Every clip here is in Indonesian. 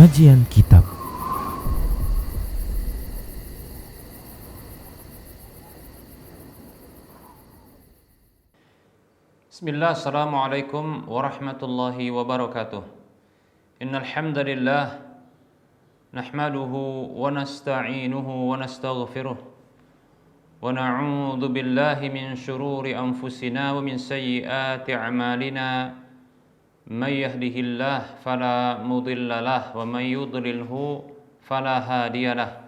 Kajian Kitab. Bismillah, assalamualaikum warahmatullahi wabarakatuh. Innal hamdalillah nahmaduhu wa nasta'inuhu wa nastaghfiruh wa na'udzu billahi min shururi anfusina wa min sayyiati a'malina. May yahdihillahu fala mudilla lahu wa may yudlilhu fala hadiyalah.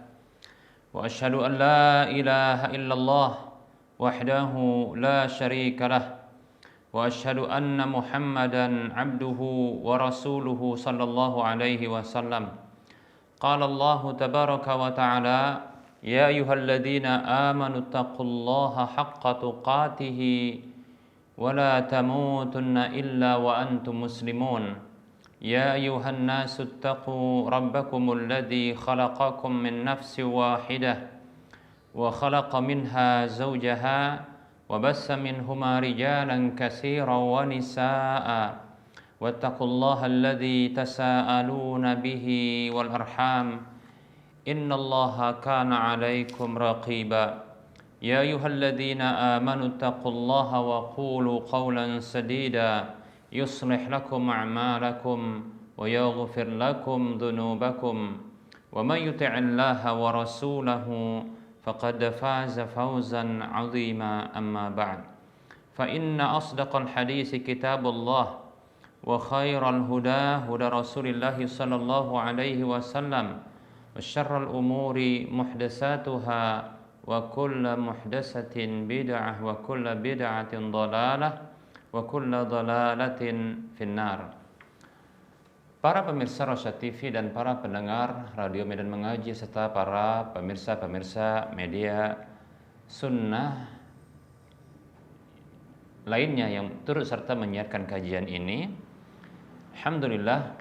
Wa asyhadu an la ilaha illallah wahdahu la syarika lah. Wa asyhadu anna Muhammadan abduhu wa rasuluhu sallallahu alaihi wasallam. Qala Allah tabaraka wa ta'ala, ya ayyuhalladzina amanu taqullaha haqqa tuqatih wa la tamutunna illa wa antum muslimun. Ya ayyuhan nasu taqu rabbakumul ladzi khalaqakum min nafsin wahidah wa khalaqa minha zawjaha وبث منهما رجالا كثيرا ونساء واتقوا الله الذي تساءلون به والأرحام إن الله كان عليكم رقيبا يا أيها الذين آمنوا اتقوا الله وقولوا قولا سديدا يصلح لكم أعمالكم ويغفر لكم ذنوبكم ومن يطع الله ورسوله فقد فاز فوزا عظيما. أما بعد فإن أصدق الحديث كتاب الله وخير الهدى هدى رسول الله صلى الله عليه وسلم وشر الأمور محدثاتها وكل محدثة بدعة وكل بدعة ضلالة وكل ضلالة في النار. Para pemirsa Rosyad TV dan para pendengar Radio Medan Mengaji serta para pemirsa media sunnah lainnya yang turut serta menyiarkan kajian ini, alhamdulillah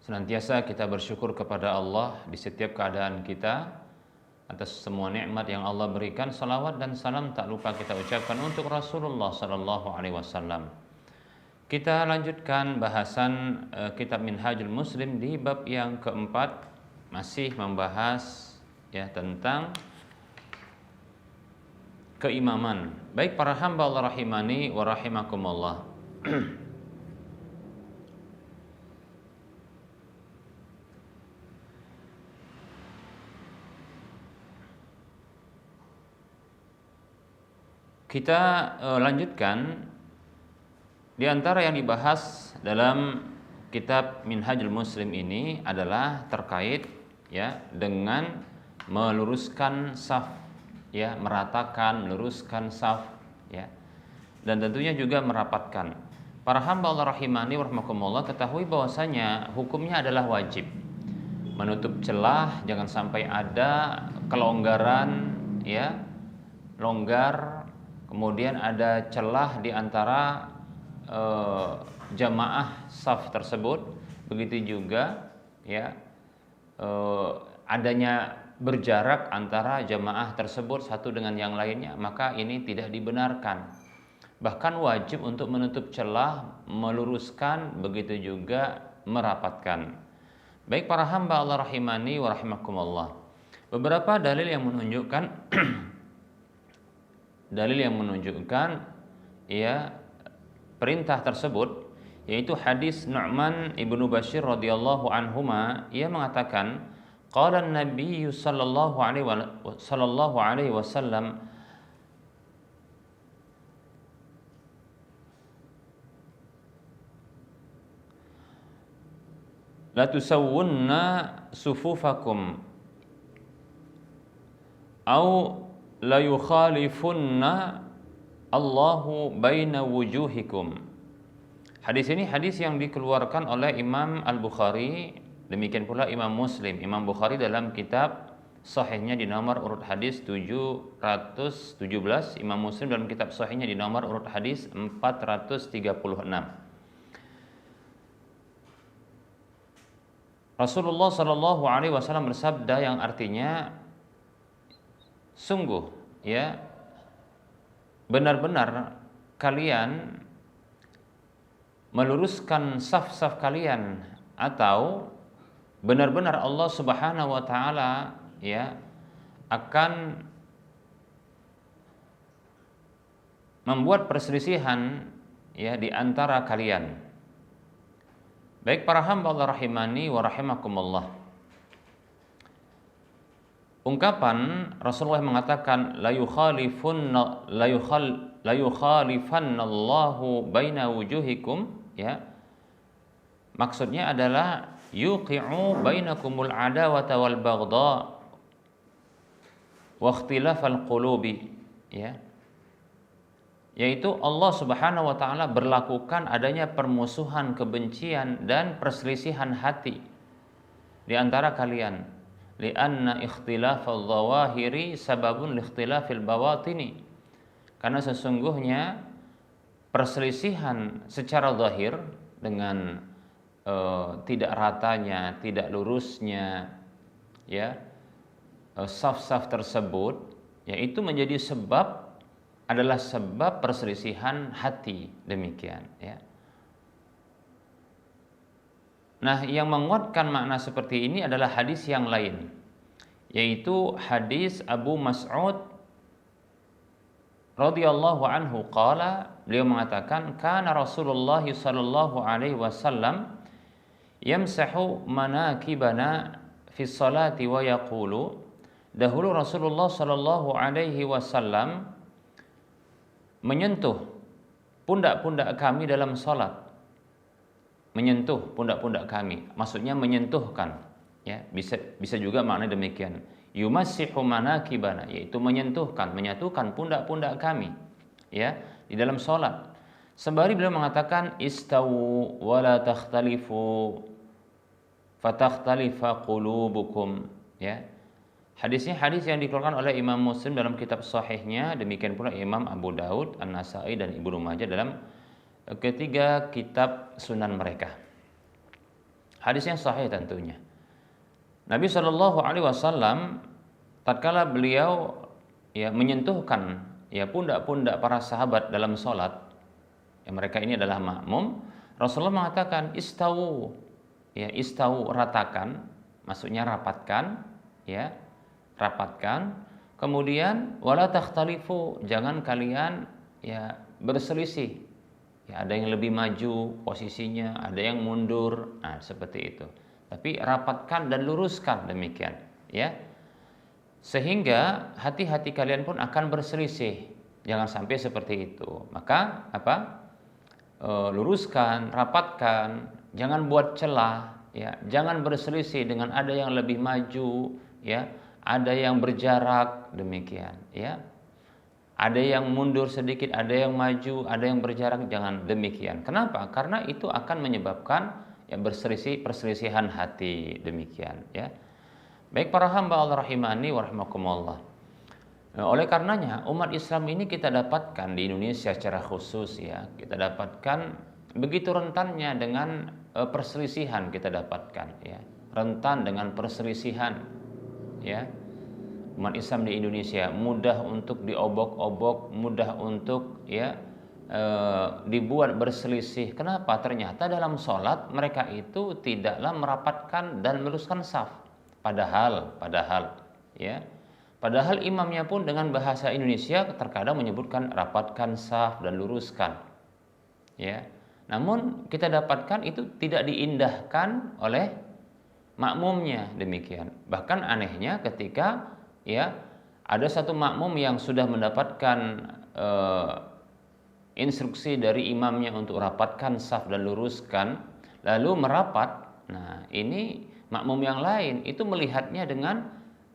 senantiasa kita bersyukur kepada Allah di setiap keadaan kita atas semua nikmat yang Allah berikan. Salawat dan salam tak lupa kita ucapkan untuk Rasulullah sallallahu alaihi wasallam. Kita lanjutkan bahasan kitab Minhajul Muslim di bab yang keempat, masih membahas tentang keimaman. Baik para hamba Allah rahimani wa rahimakumullah. Kita lanjutkan. Di antara yang dibahas dalam kitab Minhajul Muslim ini adalah terkait dengan meluruskan saf, meratakan, meluruskan saf, dan tentunya juga merapatkan. Para hamba Allah rahimani warahmatullah, ketahui bahwasanya hukumnya adalah wajib. Menutup celah, jangan sampai ada kelonggaran, longgar, kemudian ada celah di antara jamaah saf tersebut. Begitu juga adanya berjarak antara jamaah tersebut satu dengan yang lainnya, maka ini tidak dibenarkan. Bahkan wajib untuk menutup celah, meluruskan, begitu juga merapatkan. Baik para hamba Allah rahimani wa rahimakumullah, beberapa dalil yang menunjukkan perintah tersebut, yaitu hadis Nu'man ibnu Bashir radhiyallahu anhuma, ia mengatakan qala an-nabiy sallallahu alaihi wasallam la tusawwunna sufufakum au la yukhalifunna Allahu baina wujuhikum. Hadis ini hadis yang dikeluarkan oleh Imam Al-Bukhari, demikian pula Imam Muslim. Imam Bukhari dalam kitab sahihnya di nomor urut hadis 717, Imam Muslim dalam kitab sahihnya di nomor urut hadis 436. Rasulullah sallallahu alaihi wasallam bersabda yang artinya sungguh benar-benar kalian meluruskan saf-saf kalian atau benar-benar Allah Subhanahu wa taala ya akan membuat perselisihan ya di antara kalian. Baik para hamba Allah rahimani wa rahimakumullah. Ungkapan Rasulullah mengatakan la yukhalifanallahu baina wujuhikum ya. Maksudnya adalah yuqi'u bainakumul adawata wal baghdha wa ikhtilafal qulubi ya. Yaitu Allah Subhanahu wa taala berlakukan adanya permusuhan, kebencian dan perselisihan hati di antara kalian. Li'anna ikhtilafal zawahiri sababun liikhtilafil bawatini. Karena sesungguhnya perselisihan secara zahir dengan tidak ratanya, tidak lurusnya ya saf-saf tersebut yaitu menjadi adalah sebab perselisihan hati, demikian ya. Nah, yang menguatkan makna seperti ini adalah hadis yang lain, yaitu hadis Abu Mas'ud radhiyallahu anhu qala, beliau mengatakan kana Rasulullah sallallahu alaihi wasallam yamsahu manakibana fi salati wa yaqulu, dahulu Rasulullah sallallahu alaihi wasallam menyentuh pundak-pundak kami dalam salat. Menyentuh pundak-pundak kami, maksudnya menyentuhkan ya, bisa juga makna demikian. Yumassihu manakibana, yaitu menyentuhkan, menyatukan pundak-pundak kami ya di dalam salat. Sembari beliau mengatakan istawu wa la takhtalifu fatakhtalifa qulubukum ya. Hadisnya hadis yang dikeluarkan oleh Imam Muslim dalam kitab sahihnya, demikian pula Imam Abu Daud, An-Nasai dan Ibnu Majah dalam ketiga kitab sunan mereka. Hadisnya sahih tentunya. Nabi Shallallahu alaihi wasallam tatkala beliau ya menyentuhkan ya pundak-pundak para sahabat dalam salat, ya mereka ini adalah makmum, Rasulullah mengatakan istawu, ya istawu ratakan, maksudnya rapatkan, ya rapatkan. Kemudian wala takhtalifu, jangan kalian ya berselisih. Ya, ada yang lebih maju posisinya, ada yang mundur, nah seperti itu. Tapi rapatkan dan luruskan, demikian, ya. Sehingga hati-hati kalian pun akan berselisih. Jangan sampai seperti itu. Maka apa? Luruskan, rapatkan, jangan buat celah, ya. Jangan berselisih dengan ada yang lebih maju, ya. Ada yang berjarak, demikian, ya. Ada yang mundur sedikit, ada yang maju, ada yang berjarak, jangan demikian. Kenapa? Karena itu akan menyebabkan ya perselisihan hati, demikian ya. Baik para hamba Allah rahimani wa rahimakumullah. Nah, oleh karenanya umat Islam ini kita dapatkan di Indonesia secara khusus ya, kita dapatkan begitu rentannya dengan perselisihan, kita dapatkan ya. Rentan dengan perselisihan ya. Umat Islam di Indonesia mudah untuk diobok-obok, mudah untuk ya dibuat berselisih. Kenapa? Ternyata dalam sholat mereka itu tidaklah merapatkan dan meluruskan saf. Padahal imamnya pun dengan bahasa Indonesia terkadang menyebutkan rapatkan saf dan luruskan. Ya. Namun kita dapatkan itu tidak diindahkan oleh makmumnya, demikian. Bahkan anehnya ketika ya, ada satu makmum yang sudah mendapatkan instruksi dari imamnya untuk rapatkan saf dan luruskan, lalu merapat. Nah, ini makmum yang lain itu melihatnya dengan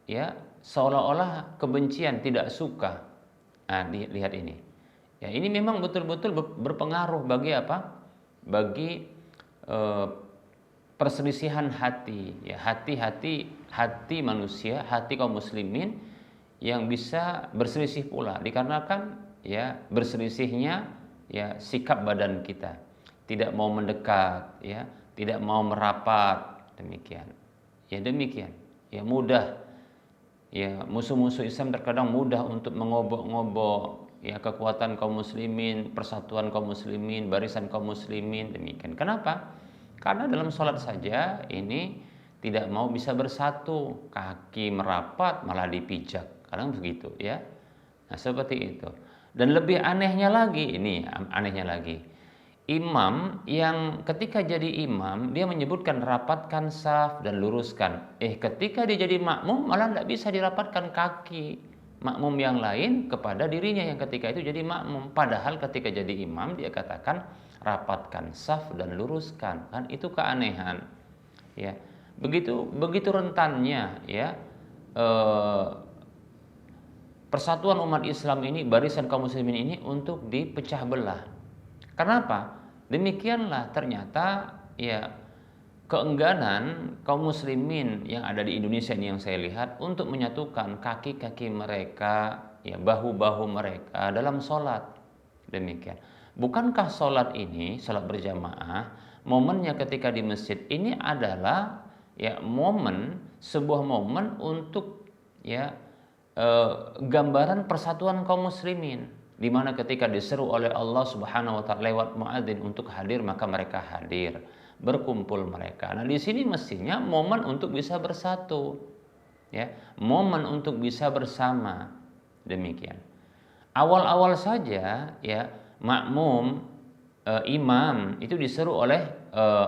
ya seolah-olah kebencian, tidak suka. Nah, lihat ini. Ya, ini memang betul-betul berpengaruh bagi apa? Bagi perselisihan hati, ya hati manusia, hati kaum muslimin yang bisa berselisih pula dikarenakan ya berselisihnya ya sikap badan kita, tidak mau mendekat, ya tidak mau merapat, demikian. Ya mudah ya musuh-musuh Islam terkadang mudah untuk mengobok-ngobok ya kekuatan kaum muslimin, persatuan kaum muslimin, barisan kaum muslimin, demikian. Kenapa? Karena dalam sholat saja ini tidak mau bisa bersatu, kaki merapat malah dipijak, kadang begitu ya. Nah seperti itu. Dan lebih anehnya lagi, ini anehnya lagi, imam yang ketika jadi imam dia menyebutkan rapatkan saf dan luruskan. Ketika dia jadi makmum malah tidak bisa dirapatkan kaki makmum yang lain kepada dirinya yang ketika itu jadi makmum. Padahal ketika jadi imam dia katakan rapatkan saf dan luruskan, kan itu keanehan ya. Begitu rentannya ya persatuan umat Islam ini, barisan kaum muslimin ini untuk dipecah belah. Kenapa? Demikianlah ternyata ya keengganan kaum muslimin yang ada di Indonesia ini yang saya lihat untuk menyatukan kaki-kaki mereka, ya bahu-bahu mereka dalam sholat. Demikian. Bukankah sholat ini, sholat berjamaah, momennya ketika di masjid ini adalah ya sebuah momen untuk ya gambaran persatuan kaum muslimin, di mana ketika diseru oleh Allah Subhanahu wa taala lewat muadzin untuk hadir, maka mereka hadir, berkumpul mereka. Nah, di sini mestinya momen untuk bisa bersatu. Ya, momen untuk bisa bersama. Demikian. Awal-awal saja ya imam itu diseru oleh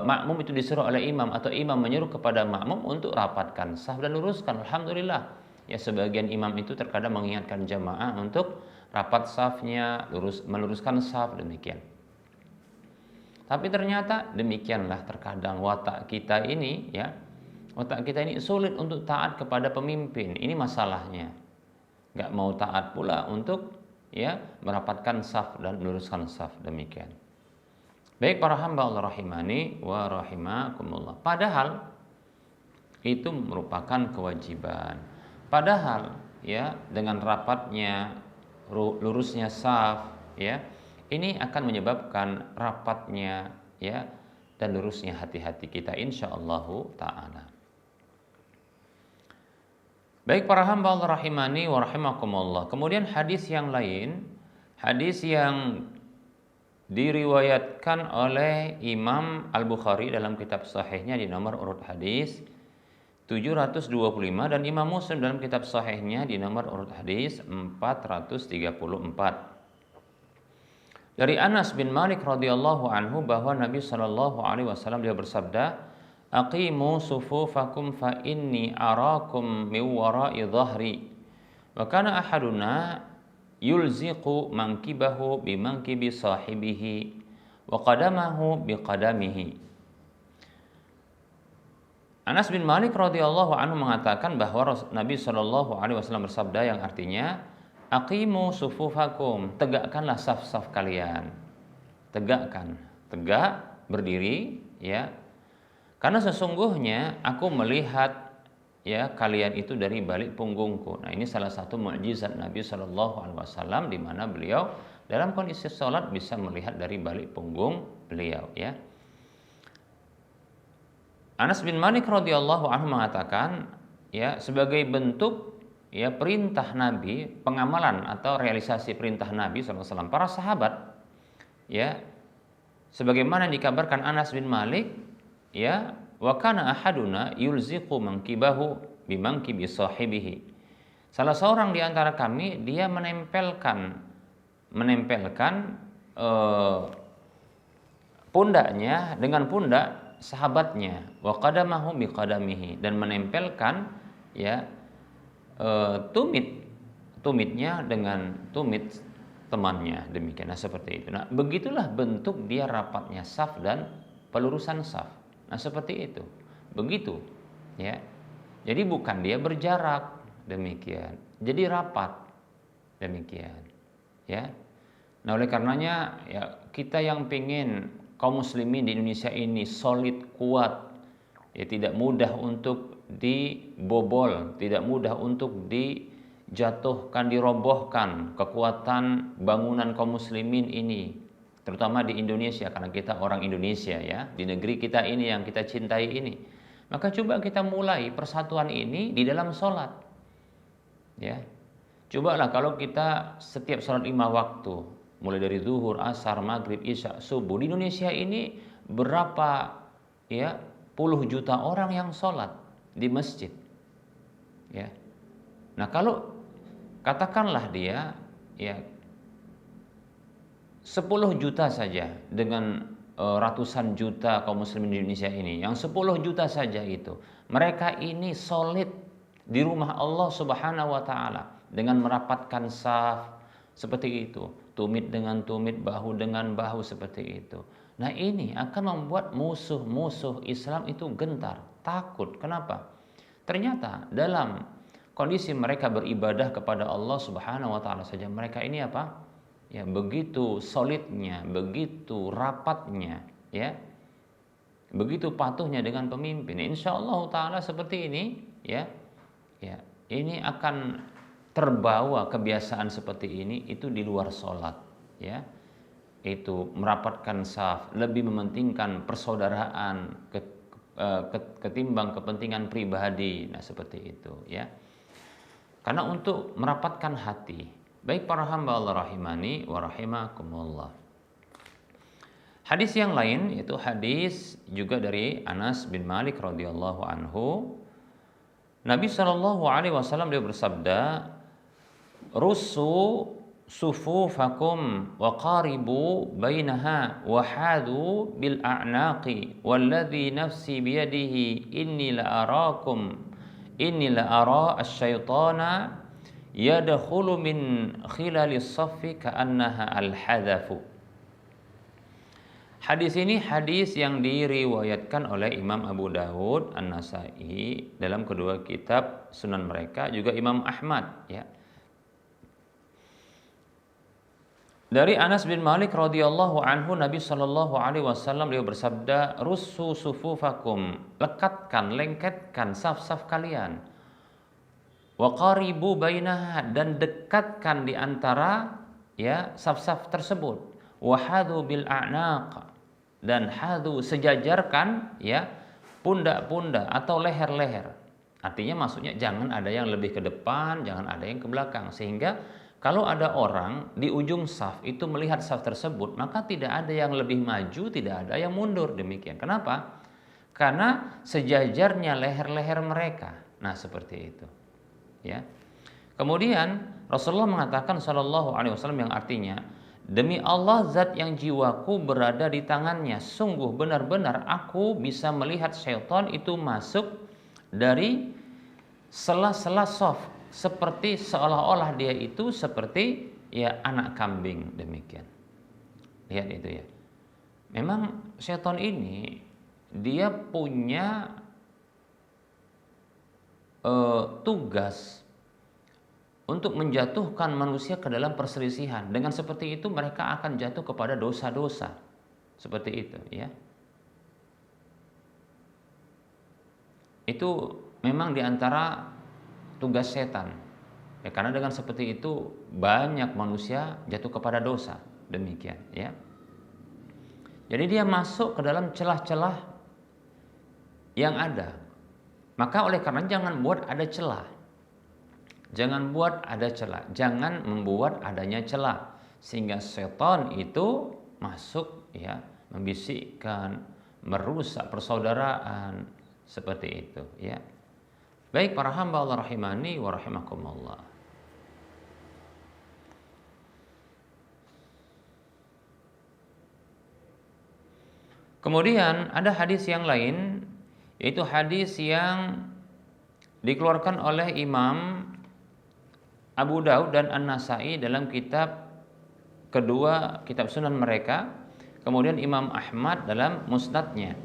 makmum itu disuruh oleh imam atau imam menyuruh kepada makmum untuk rapatkan saf dan luruskan. Alhamdulillah. Ya sebagian imam itu terkadang mengingatkan jamaah untuk rapat safnya, meluruskan saf demikian. Tapi ternyata demikianlah terkadang watak kita ini ya. Watak kita ini sulit untuk taat kepada pemimpin. Ini masalahnya. Enggak mau taat pula untuk ya merapatkan saf dan meluruskan saf demikian. Baik para hamba Allah rahimani wa rahimakumullah. Padahal itu merupakan kewajiban. Padahal ya dengan rapatnya lurusnya saf ya ini akan menyebabkan rapatnya ya dan lurusnya hati-hati kita insyaallah taala. Baik para hamba Allah rahimani wa rahimakumullah. Kemudian hadis yang lain, hadis yang diriwayatkan oleh Imam Al-Bukhari dalam kitab sahihnya di nomor urut hadis 725 dan Imam Muslim dalam kitab sahihnya di nomor urut hadis 434. Dari Anas bin Malik radhiyallahu anhu bahwa Nabi sallallahu alaihi wasallam dia bersabda, "Aqimu sufufakum fa inni arakum min wara'i dhahri." Wa kana ahaduna yulziqu mankibahu bimankibi sahibihi wa qadamahu biqadamihi. Anas bin Malik radhiyallahu anhu mengatakan bahwa Nabi sallallahu alaihi wasallam bersabda yang artinya aqimu sufufakum, tegakkanlah saf-saf kalian. Tegak berdiri ya. Karena sesungguhnya aku melihat ya kalian itu dari balik punggungku. Nah, ini salah satu mukjizat Nabi sallallahu alaihi wasallam di mana beliau dalam kondisi salat bisa melihat dari balik punggung beliau ya. Anas bin Malik radhiyallahu anhu mengatakan ya sebagai bentuk ya perintah Nabi, pengamalan atau realisasi perintah Nabi sallallahu alaihi wasallam para sahabat ya sebagaimana dikabarkan Anas bin Malik ya wa kana ahaduna yulziqu mankibahu bimankibi sahibihi. Salah seorang di antara kami dia menempelkan pundaknya dengan pundak sahabatnya wa qadamahu biqadamihi dan menempelkan ya tumitnya dengan tumit temannya demikian. Nah, seperti itu. Nah, begitulah bentuk dia rapatnya saf dan pelurusan saf. Nah, seperti itu. Begitu ya. Jadi bukan dia berjarak demikian. Jadi rapat demikian ya. Nah, oleh karenanya ya kita yang pingin kaum muslimin di Indonesia ini solid, kuat, ya tidak mudah untuk dibobol, tidak mudah untuk dijatuhkan, dirobohkan kekuatan bangunan kaum muslimin ini, terutama di Indonesia karena kita orang Indonesia ya, di negeri kita ini yang kita cintai ini. Maka coba kita mulai persatuan ini di dalam sholat. Ya, cobalah kalau kita setiap sholat 5 waktu, mulai dari zuhur, asar, maghrib, isya, subuh di Indonesia ini berapa ya puluh juta orang yang sholat di masjid. Ya. Nah kalau katakanlah dia ya 10 juta saja dengan ratusan juta kaum muslimin di Indonesia ini, yang 10 juta saja itu, mereka ini solid di rumah Allah Subhanahu wa taala dengan merapatkan saf seperti itu, tumit dengan tumit, bahu dengan bahu seperti itu. Nah, ini akan membuat musuh-musuh Islam itu gentar, takut. Kenapa? Ternyata dalam kondisi mereka beribadah kepada Allah Subhanahu wa taala saja, mereka ini apa? Ya, begitu solidnya, begitu rapatnya, ya, begitu patuhnya dengan pemimpin. Insya Allah taala seperti ini, ya, ya, ini akan terbawa kebiasaan seperti ini itu di luar sholat, ya, itu merapatkan saf, lebih mementingkan persaudaraan ketimbang kepentingan pribadi. Nah seperti itu, ya, karena untuk merapatkan hati. Baik para hamba Allah rahimani wa rahimakumullah. Hadis yang lain yaitu hadis juga dari Anas bin Malik radhiyallahu anhu. Nabi sallallahu alaihi wasallam dia bersabda, "Russu sufufakum wa qaribu bainaha wa hadu bil a'naqi walladhi nafsi biyadihi inni la ara asy-syaitana yadkhulu min khilalis saffi ka'annaha al-hadhafu." Hadis ini hadis yang diriwayatkan oleh Imam Abu Dawud, An-Nasa'i dalam kedua kitab sunan mereka, juga Imam Ahmad, ya. Dari Anas bin Malik radhiyallahu anhu, Nabi sallallahu alaihi wasallam beliau bersabda, "Russu sufufakum," lekatkan, lengketkan saf-saf kalian. Wa qaribu bainaha, dan dekatkan di antara ya saf-saf tersebut. Wa hadu bil a'naq, dan hadu sejajarkan ya pundak-pundak atau leher-leher. Artinya maksudnya jangan ada yang lebih ke depan, jangan ada yang ke belakang, sehingga kalau ada orang di ujung saf itu melihat saf tersebut, maka tidak ada yang lebih maju, tidak ada yang mundur. Demikian. Kenapa? Karena sejajarnya leher-leher mereka. Nah seperti itu. Ya. Kemudian Rasulullah mengatakan sallallahu alaihi wasallam yang artinya, "Demi Allah zat yang jiwaku berada di tangannya, sungguh benar-benar aku bisa melihat syaitan itu masuk dari sela-sela shaf, seperti seolah-olah dia itu seperti ya anak kambing." Demikian. Lihat itu ya. Memang syaitan ini dia punya tugas untuk menjatuhkan manusia ke dalam perselisihan. Dengan seperti itu mereka akan jatuh kepada dosa-dosa. Seperti itu, ya. Itu memang diantara tugas setan. Ya, karena dengan seperti itu banyak manusia jatuh kepada dosa. Demikian, ya. Jadi dia masuk ke dalam celah-celah yang ada. Maka oleh karena jangan buat ada celah. Jangan buat ada celah. Jangan membuat adanya celah sehingga setan itu masuk ya, membisikkan, merusak persaudaraan seperti itu, ya. Baik para hamba Allah rahimani wa rahimakumullah. Kemudian ada hadis yang lain, yaitu hadis yang dikeluarkan oleh Imam Abu Daud dan An-Nasa'i dalam kedua kitab sunan mereka. Kemudian Imam Ahmad dalam musnadnya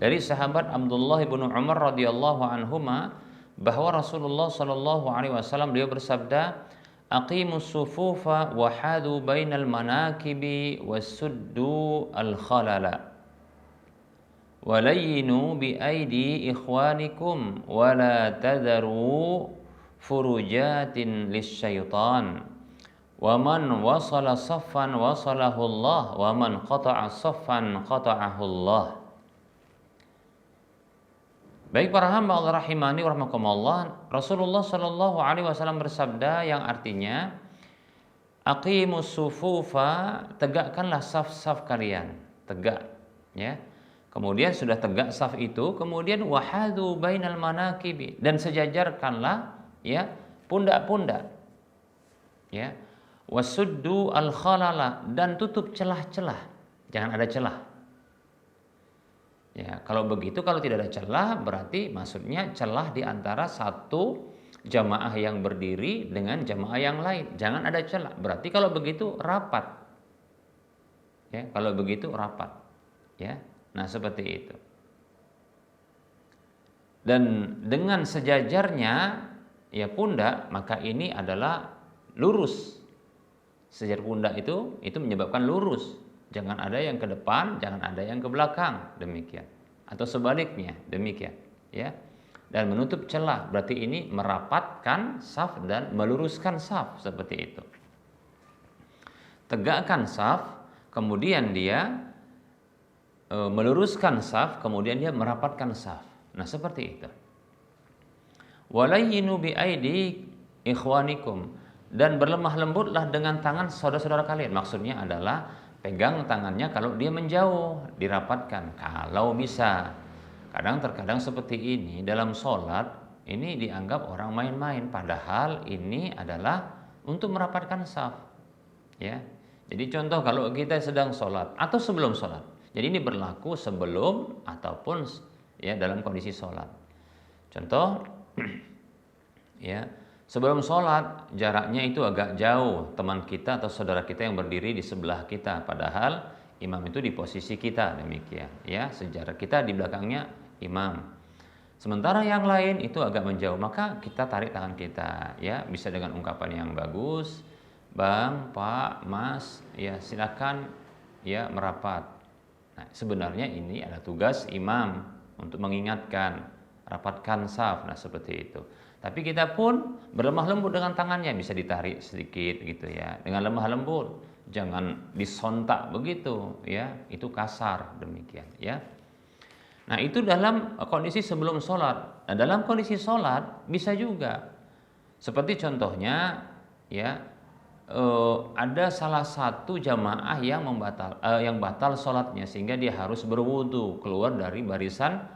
dari sahabat Abdullah bin Umar radhiyallahu anhuma, bahwa Rasulullah sallallahu alaihi wasallam beliau bersabda, "Aqimus sufufa wa hadu bainal manakibi wasuddu al-khalala walayyinu bi aidi ikhwanikum wala tadharu furujatin lisyaitan wa man wasala saffan wasalahu Allah wa man qata'a saffan qata'ahu Allah." Baik para hamba Allah rahimani wa rahmakumullah, Rasulullah sallallahu alaihi wasallam bersabda yang artinya, aqimus sufufa, tegakkanlah saf-saf kalian, tegak, ya. Kemudian sudah tegak saf itu, kemudian wahadu bainal manakibi, dan sejajarkanlah ya pundak-pundak. Ya. Wasuddu al khalala, dan tutup celah-celah. Jangan ada celah. Ya, kalau begitu, kalau tidak ada celah berarti maksudnya celah di antara satu jamaah yang berdiri dengan jamaah yang lain. Jangan ada celah. Berarti kalau begitu rapat. Ya, kalau begitu rapat. Ya. Nah, seperti itu. Dan dengan sejajarnya ya pundak, maka ini adalah lurus. Sejajar pundak itu menyebabkan lurus. Jangan ada yang ke depan, jangan ada yang ke belakang, demikian. Atau sebaliknya, demikian, ya. Dan menutup celah, berarti ini merapatkan saf dan meluruskan saf, seperti itu. Tegakkan saf, kemudian dia meluruskan saf, kemudian dia merapatkan saf. Nah, seperti itu. Walayyinu bi aidi ikhwanikum, dan berlemah lembutlah dengan tangan saudara-saudara kalian. Maksudnya adalah pegang tangannya kalau dia menjauh, dirapatkan kalau bisa. Kadang-terkadang seperti ini dalam sholat, ini dianggap orang main-main, padahal ini adalah untuk merapatkan saf. Ya. Jadi contoh kalau kita sedang sholat atau sebelum sholat. Jadi ini berlaku sebelum ataupun ya dalam kondisi sholat. Contoh, ya sebelum sholat jaraknya itu agak jauh, teman kita atau saudara kita yang berdiri di sebelah kita, padahal imam itu di posisi kita, demikian. Ya, sejarak kita di belakangnya imam. Sementara yang lain itu agak menjauh, maka kita tarik tangan kita, ya bisa dengan ungkapan yang bagus, Bang, Pak, Mas, ya silakan ya merapat. Nah, sebenarnya ini adalah tugas imam untuk mengingatkan, rapatkan saf. Nah, seperti itu. Tapi kita pun berlemah lembut dengan tangannya, bisa ditarik sedikit gitu ya, dengan lemah lembut. Jangan disontak begitu ya, itu kasar, demikian ya. Nah, itu dalam kondisi sebelum sholat. Nah, dalam kondisi sholat bisa juga. Seperti contohnya ya, ada salah satu jamaah yang batal sholatnya, sehingga dia harus berwudu keluar dari barisan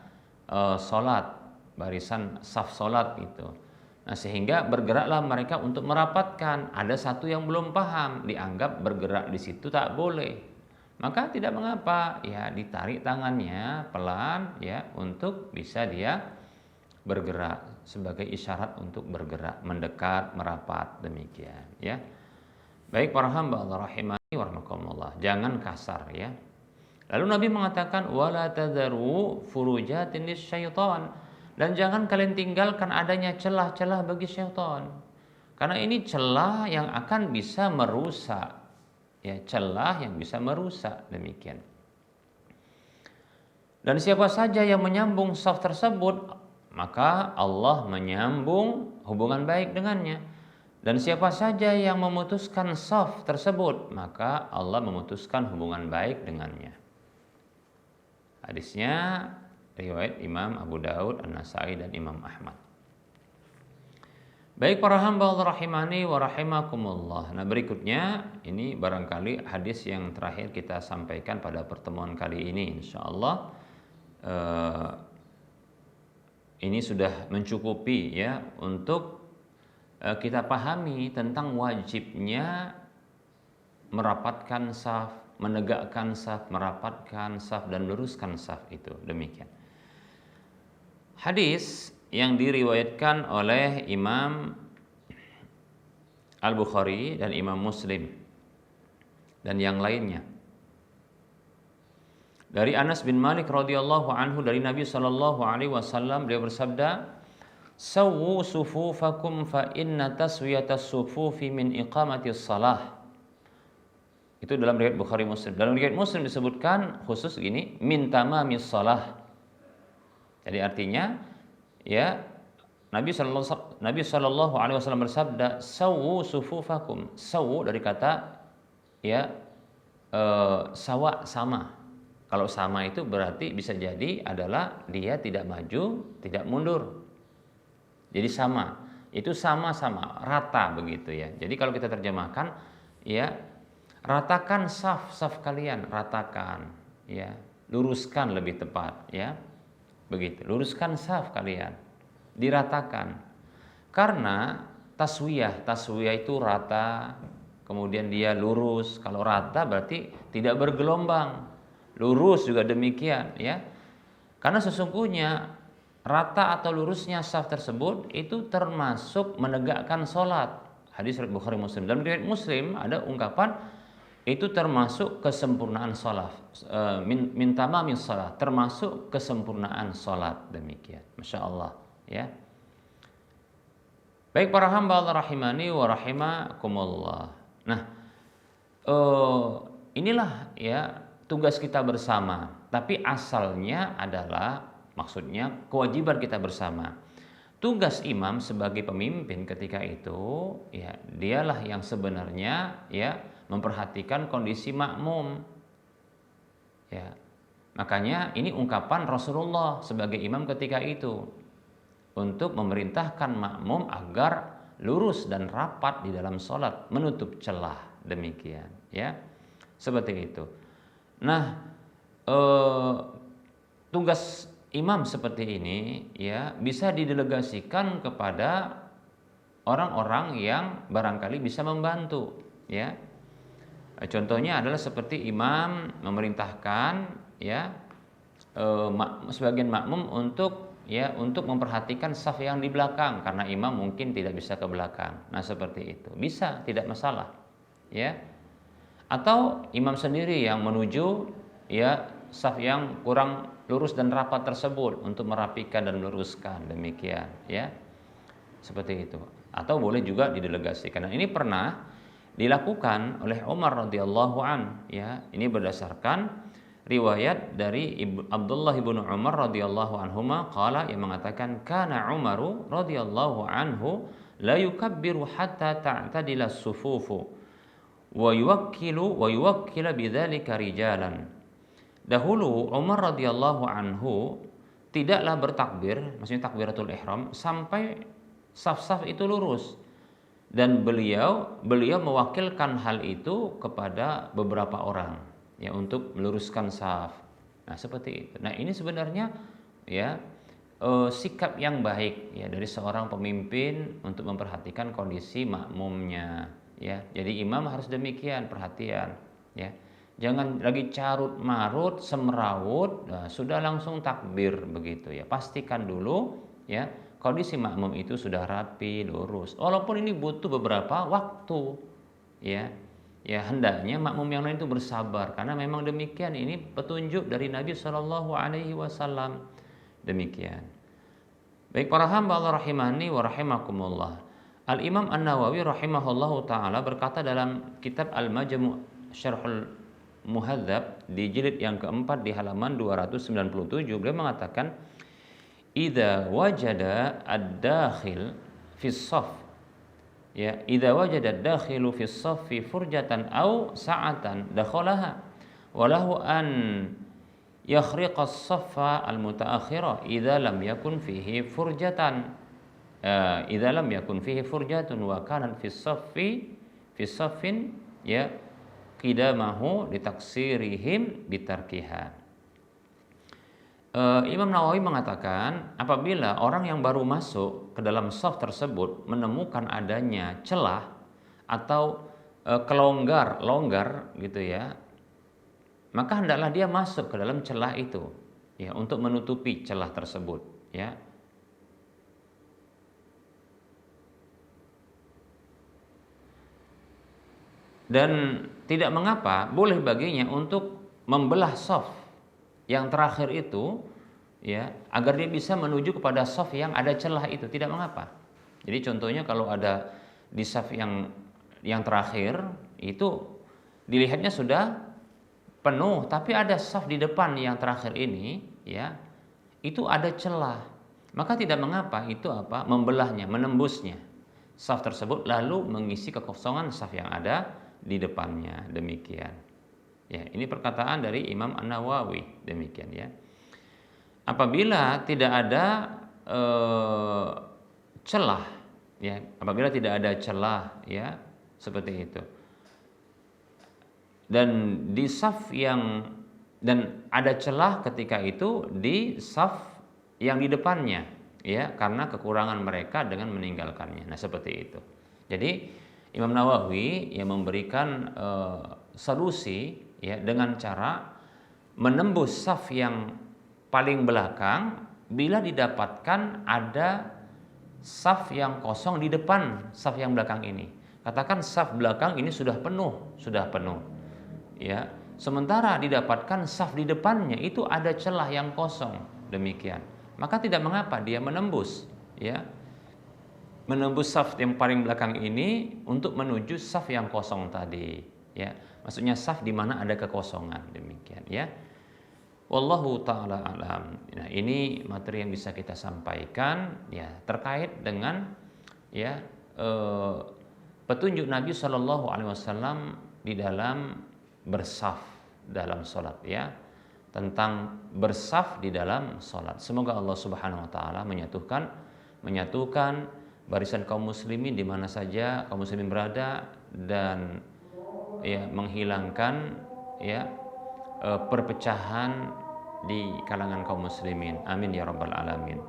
sholat, barisan saf sholat itu. Nah, sehingga bergeraklah mereka untuk merapatkan. Ada satu yang belum paham, dianggap bergerak di situ tak boleh, maka tidak mengapa, ya ditarik tangannya pelan ya untuk bisa dia bergerak sebagai isyarat untuk bergerak, mendekat, merapat, demikian ya. Baik para hamba Allah rahimani wa rahmakumullah, jangan kasar ya. Lalu Nabi mengatakan wala tadharu furujatin lisyaitan, dan jangan kalian tinggalkan adanya celah-celah bagi syaitan. Karena ini celah yang akan bisa merusak. Ya, celah yang bisa merusak, demikian. Dan siapa saja yang menyambung saf tersebut, maka Allah menyambung hubungan baik dengannya. Dan siapa saja yang memutuskan saf tersebut, maka Allah memutuskan hubungan baik dengannya. Hadisnya riwayat Imam Abu Daud, An-Nasai, dan Imam Ahmad. Baik para hamba Allah rahimani wa rahimakumullah. Nah, berikutnya ini barangkali hadis yang terakhir kita sampaikan pada pertemuan kali ini, insyaallah ini sudah mencukupi ya untuk kita pahami tentang wajibnya merapatkan saf, menegakkan saf, merapatkan saf, dan meluruskan saf itu, demikian. Hadis yang diriwayatkan oleh Imam Al-Bukhari dan Imam Muslim dan yang lainnya dari Anas bin Malik radhiyallahu anhu, dari Nabi sallallahu alaihi wasallam, beliau bersabda, "Sawwu sufufakum fa inna taswiyatas sufufi min iqamatis shalah." Itu dalam riwayat Bukhari Muslim. Dalam riwayat Muslim disebutkan khusus gini, min tamamis shalah. Jadi artinya ya, Nabi sallallahu alaihi wasallam bersabda, "Sawwu sufufakum." Sawwu dari kata ya sawa, sama. Kalau sama itu berarti bisa jadi adalah dia tidak maju, tidak mundur. Jadi sama, itu sama-sama, rata begitu ya. Jadi kalau kita terjemahkan ya, ratakan saf kalian, ratakan ya. luruskan lebih tepat ya. Begitu. Luruskan saf kalian. Diratakan. Karena taswiyah itu rata, kemudian dia lurus. Kalau rata berarti tidak bergelombang. Lurus juga demikian ya. Karena sesungguhnya rata atau lurusnya saf tersebut itu termasuk menegakkan sholat. Hadis riwayat Bukhari Muslim. Dalam riwayat Muslim ada ungkapan itu termasuk kesempurnaan sholat. Min tamamis sholat, termasuk kesempurnaan sholat, demikian. Masya Allah ya. Baik para hamba Allah rahimani wa rahimakumullah. Nah, inilah ya tugas kita bersama. Tapi asalnya adalah maksudnya kewajiban kita bersama. Tugas imam sebagai pemimpin ketika itu ya dialah yang sebenarnya ya memperhatikan kondisi makmum. Ya. Makanya ini ungkapan Rasulullah sebagai imam ketika itu untuk memerintahkan makmum agar lurus dan rapat di dalam sholat, menutup celah, demikian ya. Seperti itu. Nah, tugas imam seperti ini ya bisa didelegasikan kepada orang-orang yang barangkali bisa membantu ya. Contohnya adalah seperti imam memerintahkan ya sebagian makmum untuk memperhatikan saf yang di belakang karena imam mungkin tidak bisa ke belakang. Nah, seperti itu. Bisa, tidak masalah. Ya. Atau imam sendiri yang menuju ya saf yang kurang lurus dan rapat tersebut untuk merapikan dan meluruskan, demikian ya. Seperti itu. Atau boleh juga didelegasikan. Nah, ini pernah dilakukan oleh Umar radhiyallahu an ya. Ini berdasarkan riwayat dari Abdullah ibnu Umar radhiyallahu anhuma qala yang mengatakan kana Umaru radhiyallahu anhu la yukabbiru hatta ta'tadila as-sufufu wa yuwakkila bidzalika rijalan. Dahulu Umar radhiyallahu anhu tidaklah bertakbir, maksudnya takbiratul ihram sampai saf-saf itu lurus. Dan beliau mewakilkan hal itu kepada beberapa orang ya untuk meluruskan saf. Nah, seperti itu. Nah, ini sebenarnya ya sikap yang baik ya dari seorang pemimpin untuk memperhatikan kondisi makmumnya ya. Jadi imam harus demikian, perhatian ya. Jangan lagi carut marut, semrawut, nah, sudah langsung takbir begitu ya. Pastikan dulu ya kondisi makmum itu sudah rapi, lurus. Walaupun ini butuh beberapa waktu, ya, hendaknya makmum yang lain itu bersabar karena memang demikian. Ini petunjuk dari Nabi Shallallahu Alaihi Wasallam. Demikian. Baik para hamba Allah rahimani wa rahimakumullah. Al Imam An Nawawi rahimahullahu taala berkata dalam kitab Al Majmu' Syarhul Muhadzab di jilid yang keempat di halaman 297 beliau mengatakan idza wajada ad-dakhil fi shaff ya idza wajada ad-dakhilu fi shaffi furjatan aw sa'atan dakhalaha walahu an yakhriqa as-saffa al-mutaakhira idza lam yakun fihi furjatan wa kana fi saffin ya qidamahu litaksirihim bitarkiha. Imam Nawawi mengatakan apabila orang yang baru masuk ke dalam shaf tersebut menemukan adanya celah atau longgar gitu ya, maka hendaklah dia masuk ke dalam celah itu ya untuk menutupi celah tersebut ya. Dan tidak mengapa boleh baginya untuk membelah shaf yang terakhir itu ya agar dia bisa menuju kepada shaf yang ada celah itu, tidak mengapa. Jadi contohnya kalau ada di shaf yang terakhir itu dilihatnya sudah penuh tapi ada shaf di depan yang terakhir ini ya itu ada celah, maka tidak mengapa itu membelahnya, menembusnya shaf tersebut lalu mengisi kekosongan shaf yang ada di depannya, demikian. Ya, ini perkataan dari Imam An-Nawawi, demikian ya. Apabila tidak ada celah ya, apabila tidak ada celah ya, seperti itu. Dan di shaf yang dan ada celah ketika itu di saf yang di depannya, ya, karena kekurangan mereka dengan meninggalkannya. Nah, seperti itu. Jadi Imam Nawawi yang memberikan solusi, ya, dengan cara menembus saf yang paling belakang bila didapatkan ada saf yang kosong di depan saf yang belakang ini. Katakan saf belakang ini sudah penuh, ya. Sementara didapatkan saf di depannya itu ada celah yang kosong, demikian. Maka tidak mengapa dia menembus, ya. Menembus saf yang paling belakang ini untuk menuju saf yang kosong tadi, ya. Maksudnya saf di mana ada kekosongan, demikian, ya. Wallahu taala alam. Nah, ini materi yang bisa kita sampaikan, ya, terkait dengan, ya, petunjuk Nabi Shallallahu Alaihi Wasallam di dalam bersaf dalam sholat, ya, tentang bersaf di dalam sholat. Semoga Allah Subhanahu Wa Taala menyatukan barisan kaum muslimin di mana saja kaum muslimin berada, dan, ya, menghilangkan, ya, perpecahan di kalangan kaum muslimin. Amin ya rabbal alamin.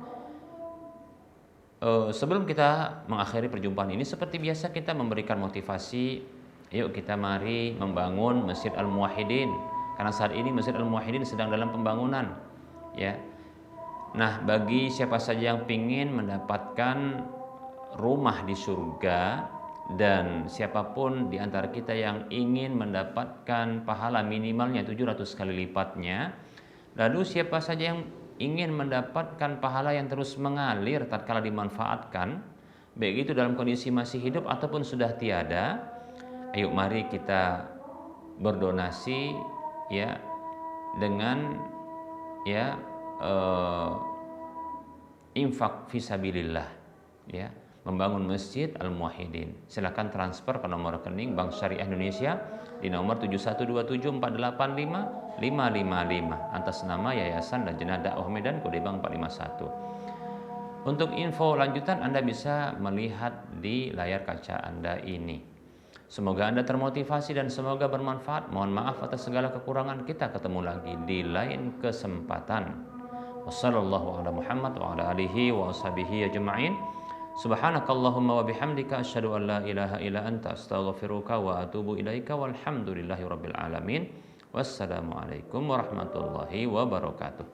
Sebelum kita mengakhiri perjumpaan ini, seperti biasa kita memberikan motivasi. Yuk kita mari membangun Masjid Al-Muwahhidin, karena saat ini Masjid Al-Muwahhidin sedang dalam pembangunan, ya. Nah, bagi siapa saja yang ingin mendapatkan rumah di surga, dan siapapun di antara kita yang ingin mendapatkan pahala minimalnya 700 kali lipatnya, lalu siapa saja yang ingin mendapatkan pahala yang terus mengalir tatkala dimanfaatkan, baik itu dalam kondisi masih hidup ataupun sudah tiada, ayo mari kita berdonasi, ya, dengan, ya, infak fisabilillah, ya, membangun Masjid Al-Muwahhidin. Silakan transfer ke nomor rekening Bank Syariah Indonesia di nomor 7127488555 atas nama Yayasan Lajnah Dakwah Medan, kode bank 451. Untuk info lanjutan Anda bisa melihat di layar kaca Anda ini. Semoga Anda termotivasi dan semoga bermanfaat. Mohon maaf atas segala kekurangan. Kita ketemu lagi di lain kesempatan. Wassallallahu ala Muhammad wa ala alihi wa ashabihi ajma'in. Subhanakallahumma wa bihamdika asyhadu an la ilaha illa anta astaghfiruka wa atubu ilaika walhamdulillahi rabbil alamin. Wassalamualaikum warahmatullahi wabarakatuh.